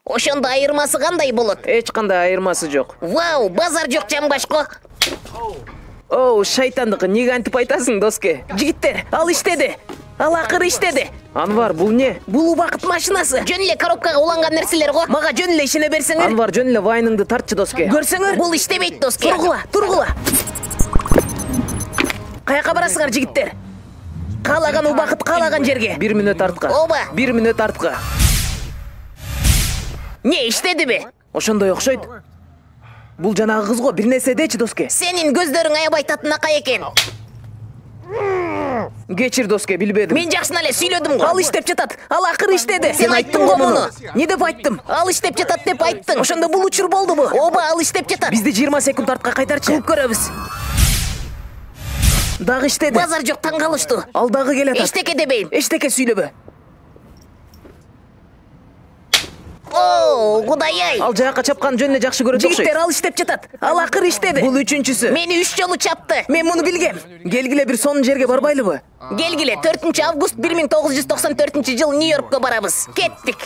Ошондо айырмасы кандай болот? Эч кандай айырмасы жок. Вау, базар жок жамбашко. Оу, шайтандыкы, неге антип айтасың, доске? Жигиттер, ал иштеди. Ал акыры иштеди. Анвар, бул не? Бул убакыт машинасы. Жөн эле коробкага уланган нерселер го. Мага жөн эле ишене берсеңер. Анвар, жөн эле вайныңды тартчы, доске. Көрсөңөр? Бул иштебейт, доске. Тургула. Каяка барасыңар, жигиттер? Каалаган убакыт, каалаган жерге. 1 мүнөт артка. Оба. 1 мүнөт артка. Не иштедиби? Ошондой окшойт. Бул жанагы кыз го, бир нерсе дечи, доске. Сенин көздөрүң аябай татынака экен. Кечир, доске, билбедим. Мен жакшына эле сүйлөдүм го. Ал иштеп жатат. Ал акыры иштеди. Сен айттың го муну. Не деп айттым? Ал иштеп жатат деп айттың. Ошондо бул учур болдубу? Оба, ал иштеп жатат. Бизди 20 секунд артка кайтарчы. Кылып көрөбүз. Дагы иштеди. Базар жок, таң калыштуу. Ал дагы келатат. Эчтеке дебейин. Эчтеке сүйлөбө. О, Кудай-ай. Ал жаакка чапкан жөн эле жакшы көрөт окшойт. Жигиттер, ал иштеп жатат. Ал акыры иштеди. Бул үчүнчүсү. Мени 3 жолу чапты. Мен муну билгем. Келгиле бир сонун жерге барбайлыбы? Келгиле, 4 август 1994 жыл Нью-Йоркко барабыз. Кеттик.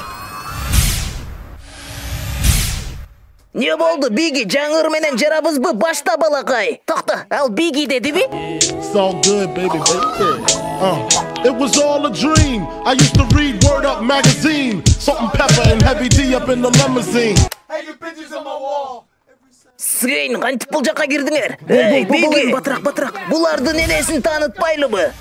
Не болду, Биги? Жаңыр менен жарабызбы? Башта, балакай. Токто, ал Биги дедиби? It's all good, baby. It was all a dream. I used to read Word Up magazine. Salt and pepper and heavy D up in the limousine. Hanging pictures on my wall. Сыйын, кантип бул жакка кирдиңер? Эй, Биги, батырак. Булардын энесин таанытпайлыбы?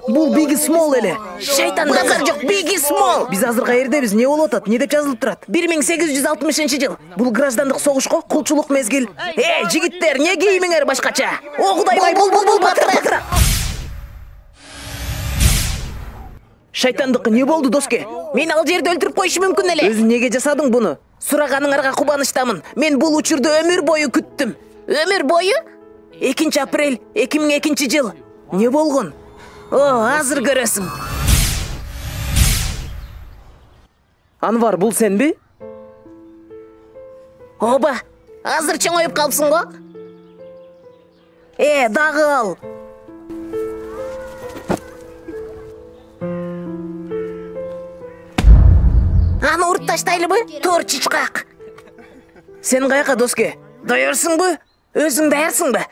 Бул Биги Смол эле. Шайтан, базар жок, Биги Смол. Биз азыр каердебиз? Не болуп атат? Не деп жазылып турат? 1860 жыл. Бул граждандык согушко, кулчулук мезгил. Эй, жигиттер, не кийимиңер башкача? О, Кудайбай, бул батырак. Шайтандыкы, не болду, доске? Мен ал жерде өлтүрүп коюшу мүмкүн эле. Өзүң неге жасадың буну? Сураганыңарга кубанычтамын. Мен бул учурду өмүр бою күттүм. Өмүр бою? 2 апрель 2002 жыл. Не болгон? О, азыр көрөсүң. Анвар, бул сенби? Оба, азыр чоңоюп калыпсың го? Дагы ал. Аны уруп таштайлыбы? Тор чычкак. Сен каяка, доске? Даярсыңбы? Өзүң даярсыңбы?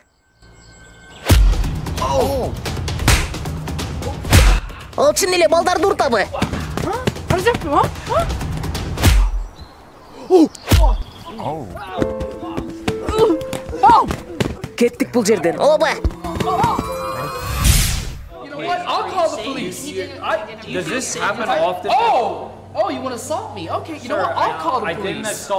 Ал чын эле балдарды уртабы? Кеттик бул жерден. Оба. I'll call the police. Does this happen often? Oh, you want to assault me? Okay, you know what? I'll call the police.